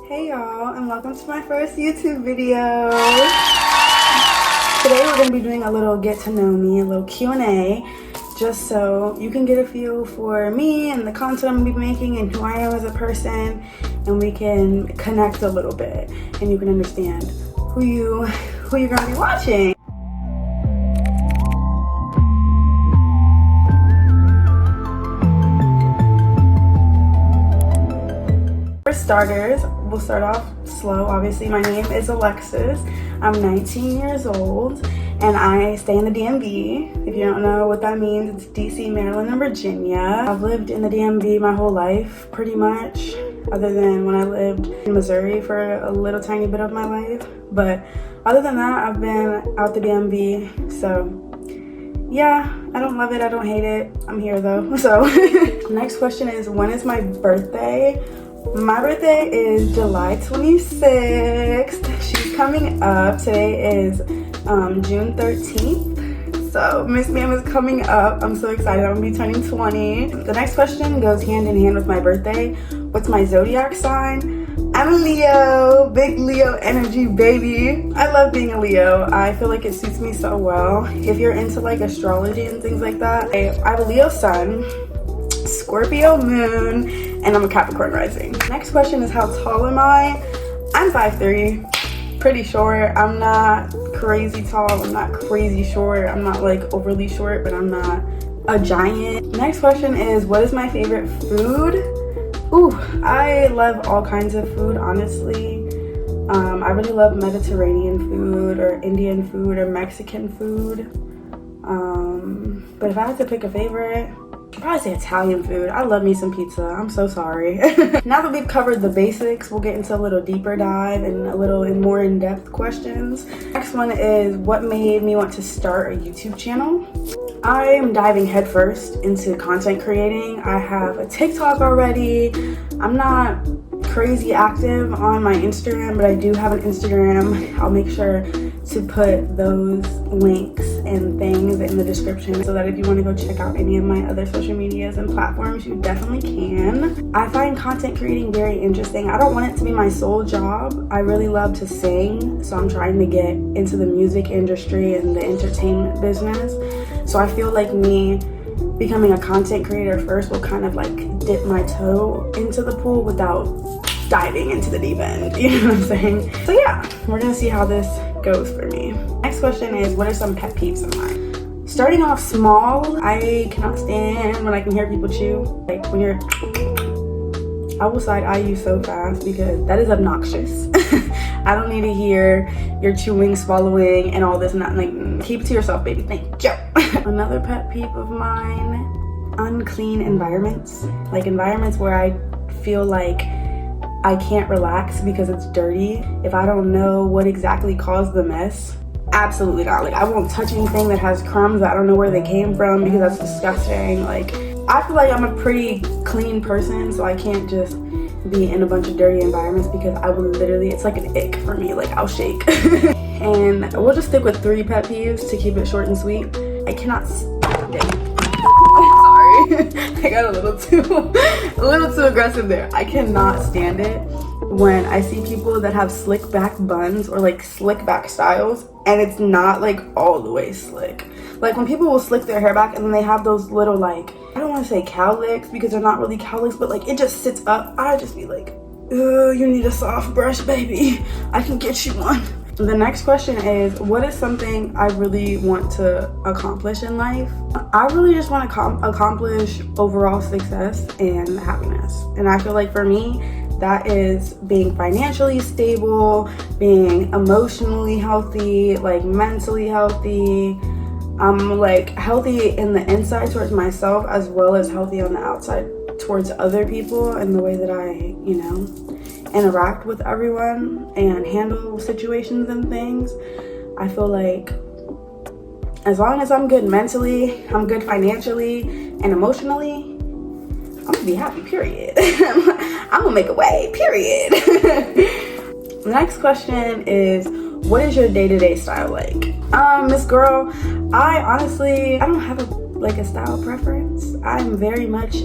Hey y'all, and welcome to my first YouTube video. Today we're going to be doing a little get to know me, a little Q&A, just so you can get a feel for me and the content I'm going to be making and who I am as a person, and we can connect a little bit and you can understand who you're going to be watching. For starters, we'll start off slow. Obviously, my name is Alexis. I'm 19 years old and I stay in the DMV. If you don't know what that means, it's DC, Maryland, and Virginia. I've lived in the DMV my whole life, pretty much, other than when I lived in Missouri for a little tiny bit of my life. But other than that, I've been out the DMV, so yeah, I don't love it, I don't hate it. I'm here though. So next question is, when is my birthday? My birthday is July 26th. She's coming up. Today is June 13th. So Miss Ma'am is coming up. I'm so excited. I'm gonna be turning 20. The next question goes hand in hand with my birthday. What's my zodiac sign? I'm a Leo. Big Leo energy, baby. I love being a Leo. I feel like it suits me so well. If you're into like astrology and things like that, I have a Leo sun, Scorpio moon, and I'm a Capricorn rising. Next question is, how tall am I? I'm 5'3", pretty short. I'm not crazy tall, I'm not crazy short, I'm not like overly short, but I'm not a giant. Next question is, what is my favorite food? Ooh, I love all kinds of food, honestly. I really love Mediterranean food or Indian food or Mexican food. But if I had to pick a favorite, I'd probably say Italian food. I love me some pizza. I'm so sorry. Now that we've covered the basics, we'll get into a little deeper dive and a little more in-depth questions. Next one is, what made me want to start a YouTube channel? I'm diving headfirst into content creating. I have a TikTok already. I'm not crazy active on my Instagram, but I do have an Instagram. I'll make sure to put those links and things in the description so that if you want to go check out any of my other social medias and platforms, you definitely can. I find content creating very interesting. I don't want it to be my sole job. I really love to sing, so I'm trying to get into the music industry and the entertainment business. So I feel like me becoming a content creator first will kind of like dip my toe into the pool without diving into the deep end, you know what I'm saying? So yeah, we're gonna see how this goes for me. Next question is, what are some pet peeves of mine? Starting off small, I cannot stand when I can hear people chew. Like when you're, I will side eye you so fast because that is obnoxious. I don't need to hear your chewing, swallowing, and all this and that. Like, keep it to yourself, baby. Thank you. Another pet peeve of mine, unclean environments. Like environments where I feel like I can't relax because it's dirty. If I don't know what exactly caused the mess, absolutely not. Like, I won't touch anything that has crumbs that I don't know where they came from because that's disgusting. Like, I feel like I'm a pretty clean person, so I can't just be in a bunch of dirty environments because I will literally, it's like an ick for me. Like, I'll shake. And we'll just stick with 3 pet peeves to keep it short and sweet. I cannot I got a little too aggressive there. I cannot stand it when I see people that have slick back buns or like slick back styles and it's not like all the way slick. Like when people will slick their hair back and then they have those little, like, I don't want to say cowlicks because they're not really cowlicks, but like it just sits up. I just be like, you need a soft brush, baby. I can get you one. The next question is, what is something I really want to accomplish in life? I really just want to accomplish overall success and happiness. And I feel like for me, that is being financially stable, being emotionally healthy, like mentally healthy. I'm like healthy in the inside towards myself as well as healthy on the outside towards other people and the way that I, you know, interact with everyone and handle situations and things. I feel like as long as I'm good mentally, I'm good financially and emotionally, I'm gonna be happy, period. I'm gonna make a way, period. The next question is, what is your day-to-day style like? Miss Girl, I honestly don't have a style preference. I'm very much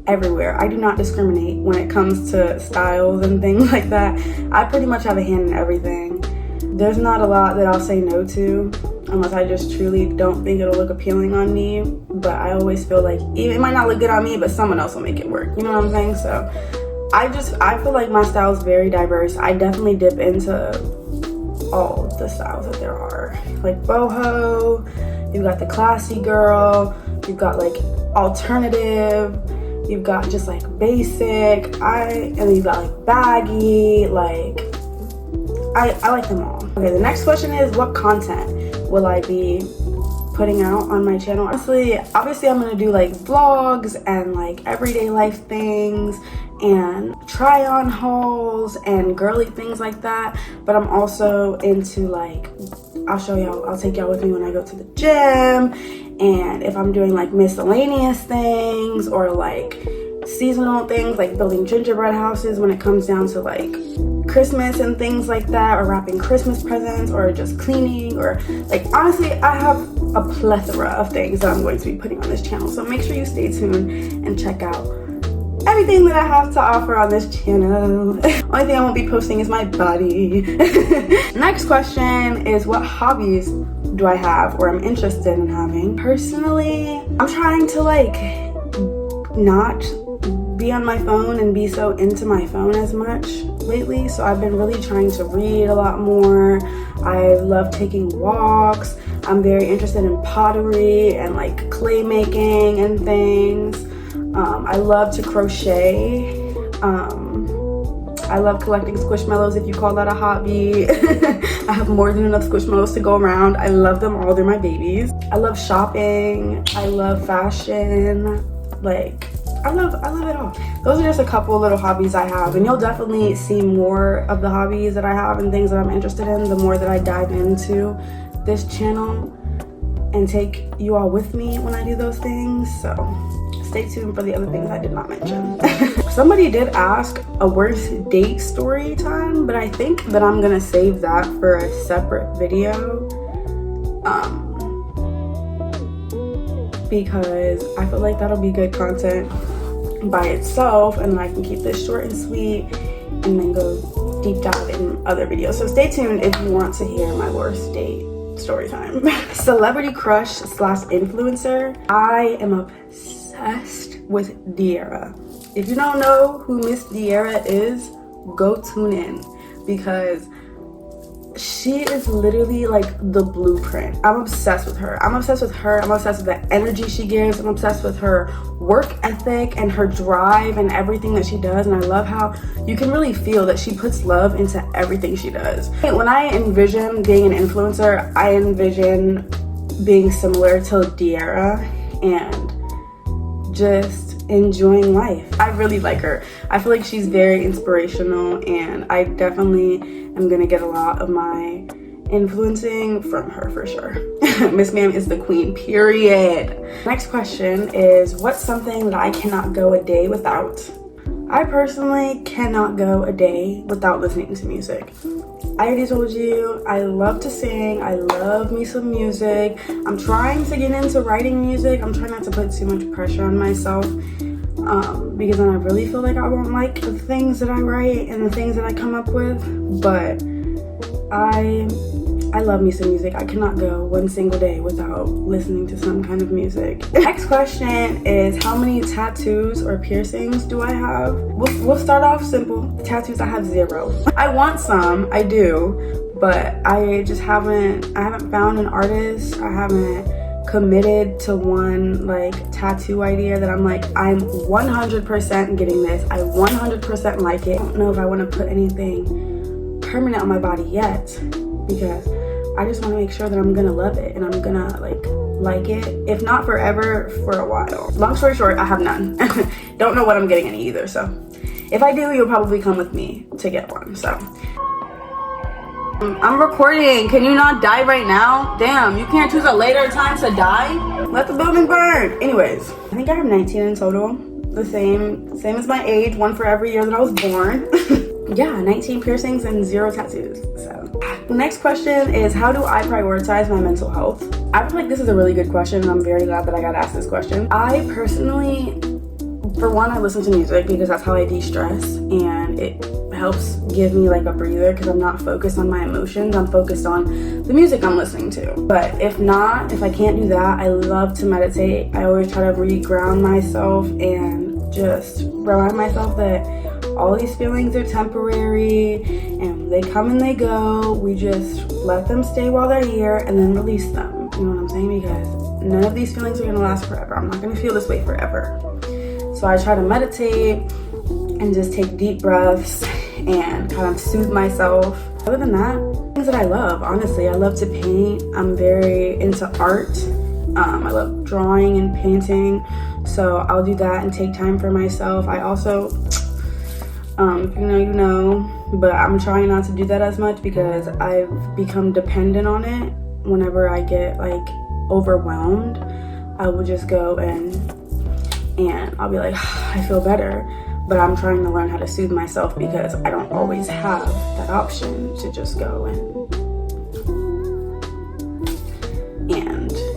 everywhere. I do not discriminate when it comes to styles and things like that. I pretty much have a hand in everything. There's not a lot that I'll say no to unless I just truly don't think it'll look appealing on me. But I always feel like it might not look good on me, but someone else will make it work. You know what I'm saying? So I feel like my style is very diverse. I definitely dip into all the styles that there are. Like boho, you've got the classy girl, you've got like alternative, you've got just like basic, and then you've got like baggy, like I like them all. Okay, the next question is, what content will I be putting out on my channel? Obviously I'm gonna do like vlogs and like everyday life things and try on hauls and girly things like that, but I'm also into like, I'll take y'all with me when I go to the gym, and if I'm doing like miscellaneous things or like seasonal things like building gingerbread houses when it comes down to like Christmas and things like that, or wrapping Christmas presents, or just cleaning, or like honestly I have a plethora of things that I'm going to be putting on this channel, so make sure you stay tuned and check out everything that I have to offer on this channel. Only thing I won't be posting is my body. Next question is, what hobbies do I have or I'm interested in having? Personally, I'm trying to like not be on my phone and be so into my phone as much lately, so I've been really trying to read a lot more. I love taking walks. I'm very interested in pottery and like clay making and things. I love to crochet. I love collecting squishmallows, if you call that a hobby. I have more than enough squishmallows to go around. I love them all, they're my babies. I love shopping. I love fashion. Like, I love it all. Those are just a couple little hobbies I have, and you'll definitely see more of the hobbies that I have and things that I'm interested in the more that I dive into this channel and take you all with me when I do those things. So stay tuned for the other things I did not mention. Somebody did ask a worst date story time, but I think that I'm gonna save that for a separate video. Because I feel like that'll be good content by itself, and then I can keep this short and sweet and then go deep dive in other videos. So stay tuned if you want to hear my worst date story time. Celebrity crush / influencer. I am obsessed with Diera. If you don't know who Miss Diera is, go tune in, because she is literally like the blueprint. I'm obsessed with her. I'm obsessed with her. I'm obsessed with the energy she gives. I'm obsessed with her work ethic and her drive and everything that she does. And I love how you can really feel that she puts love into everything she does. When I envision being an influencer, I envision being similar to Diera and just enjoying life. I really like her. I feel like she's very inspirational, and I definitely am gonna get a lot of my influencing from her for sure. Miss Ma'am is the queen, period. Next question is, what's something that I cannot go a day without? I personally cannot go a day without listening to music. I already told you, I love to sing. I love me some music. I'm trying to get into writing music. I'm trying not to put too much pressure on myself, because then I really feel like I won't like the things that I write and the things that I come up with. But I love me some music. I cannot go one single day without listening to some kind of music. Next question is, how many tattoos or piercings do I have? We'll start off simple. Tattoos, I have 0. I want some, I do, but I haven't found an artist. I haven't committed to one like tattoo idea that I'm like, I'm 100% getting this. I 100% like it. I don't know if I want to put anything permanent on my body yet, because I just want to make sure that I'm gonna love it and I'm gonna like it, if not forever, for a while. Long story short, I have none. Don't know what I'm getting any either, so if I do, you'll probably come with me to get one. So I'm recording. Can you not die right now? Damn, you can't choose a later time to die? Let the building burn. Anyways, I think I have 19 in total. The same as my age, one for every year that I was born. Yeah, 19 piercings and 0 tattoos. So next question is, how do I prioritize my mental health? I feel like this is a really good question, and I'm very glad that I got asked this question. I personally For one, I listen to music because that's how I de-stress, and it helps give me like a breather because I'm not focused on my emotions. I'm focused on the music I'm listening to. But if not, if I can't do that, I love to meditate. I always try to re-ground myself and just remind myself that all these feelings are temporary and they come and they go. We just let them stay while they're here and then release them. You know what I'm saying? Because none of these feelings are gonna last forever. I'm not gonna feel this way forever. So I try to meditate and just take deep breaths and kind of soothe myself. Other than that, things that I love, honestly, I love to paint. I'm very into art. I love drawing and painting. So I'll do that and take time for myself. I also, if you know, but I'm trying not to do that as much because I've become dependent on it. Whenever I get like overwhelmed, I will just go and I'll be like, I feel better. But I'm trying to learn how to soothe myself because I don't always have that option to just go and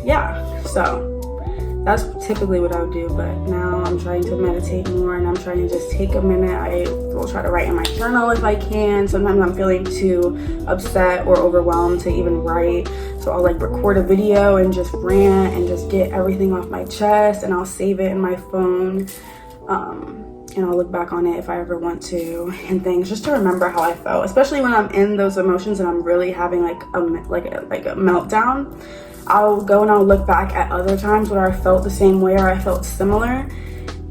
yeah, so that's typically what I would do. But now I'm trying to meditate more and I'm trying to just take a minute. I will try to write in my journal if I can. Sometimes I'm feeling too upset or overwhelmed to even write, so I'll like record a video and just rant and just get everything off my chest, and I'll save it in my phone, and I'll look back on it if I ever want to, and things, just to remember how I felt, especially when I'm in those emotions and I'm really having like a meltdown. I'll go and I'll look back at other times where I felt the same way or I felt similar,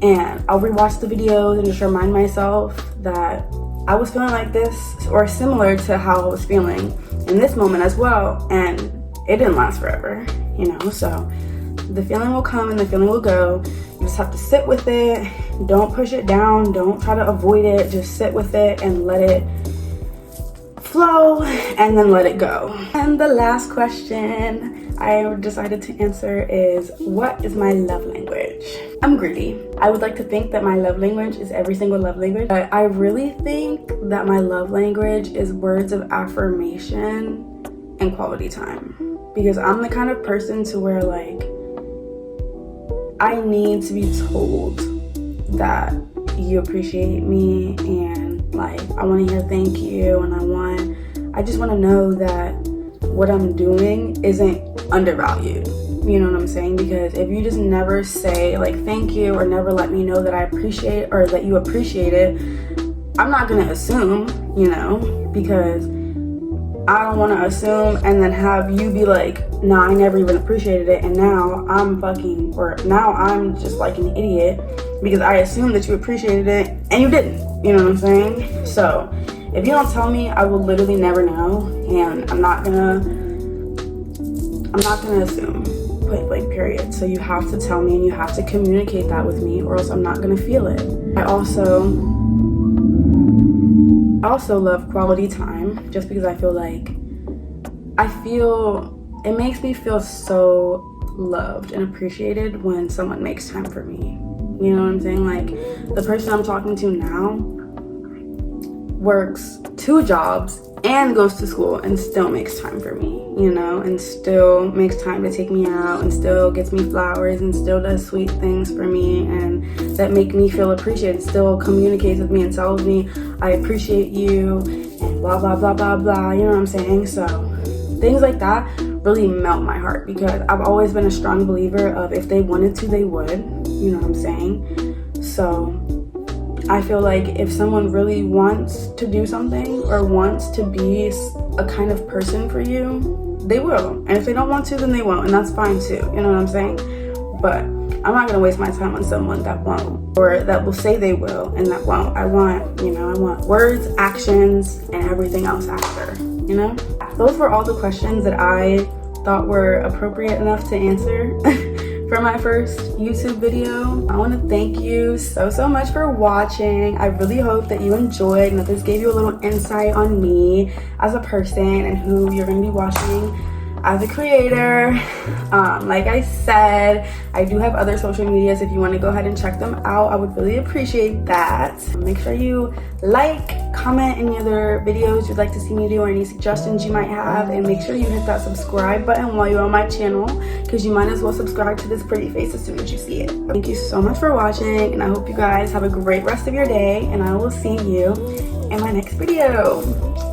and I'll rewatch the videos and just remind myself that I was feeling like this or similar to how I was feeling in this moment as well, and it didn't last forever, you know. So the feeling will come and the feeling will go. You just have to sit with it. Don't push it down. Don't try to avoid it. Just sit with it and let it flow and then let it go. And the last question I decided to answer is, what is my love language? I'm greedy. I would like to think that my love language is every single love language, but I really think that my love language is words of affirmation and quality time. Because I'm the kind of person to where like I need to be told that you appreciate me, and like I want to hear thank you, and I just want to know that what I'm doing isn't undervalued. You know what I'm saying? Because if you just never say like thank you or never let me know that I appreciate or that you appreciate it, I'm not gonna assume, you know, because I don't want to assume and then have you be like, nah, I never even appreciated it, and now I'm just like an idiot because I assumed that you appreciated it and you didn't. You know what I'm saying? So if you don't tell me, I will literally never know, and I'm not gonna assume, point blank period. So you have to tell me and you have to communicate that with me, or else I'm not gonna feel it. I also love quality time, just because I feel it makes me feel so loved and appreciated when someone makes time for me. You know what I'm saying? Like the person I'm talking to now works 2 jobs and goes to school and still makes time for me, you know, and still makes time to take me out and still gets me flowers and still does sweet things for me and that make me feel appreciated, still communicates with me and tells me I appreciate you and blah blah blah blah blah, you know what I'm saying? So things like that really melt my heart, because I've always been a strong believer of if they wanted to, they would, you know what I'm saying? So I feel like if someone really wants to do something or wants to be a kind of person for you, they will. And if they don't want to, then they won't, and that's fine too, you know what I'm saying? But I'm not gonna waste my time on someone that won't, or that will say they will and that won't. I want words, actions, and everything else after, you know? Those were all the questions that I thought were appropriate enough to answer for my first YouTube video. I want to thank you so much for watching. I really hope that you enjoyed and that this gave you a little insight on me as a person and who you're going to be watching as a creator. Like I said, I do have other social medias. If you want to go ahead and check them out, I would really appreciate that. Make sure you like, comment any other videos you'd like to see me do or any suggestions you might have, and make sure you hit that subscribe button while you're on my channel, because you might as well subscribe to this pretty face as soon as you see it. Thank you so much for watching, and I hope you guys have a great rest of your day, and I will see you in my next video.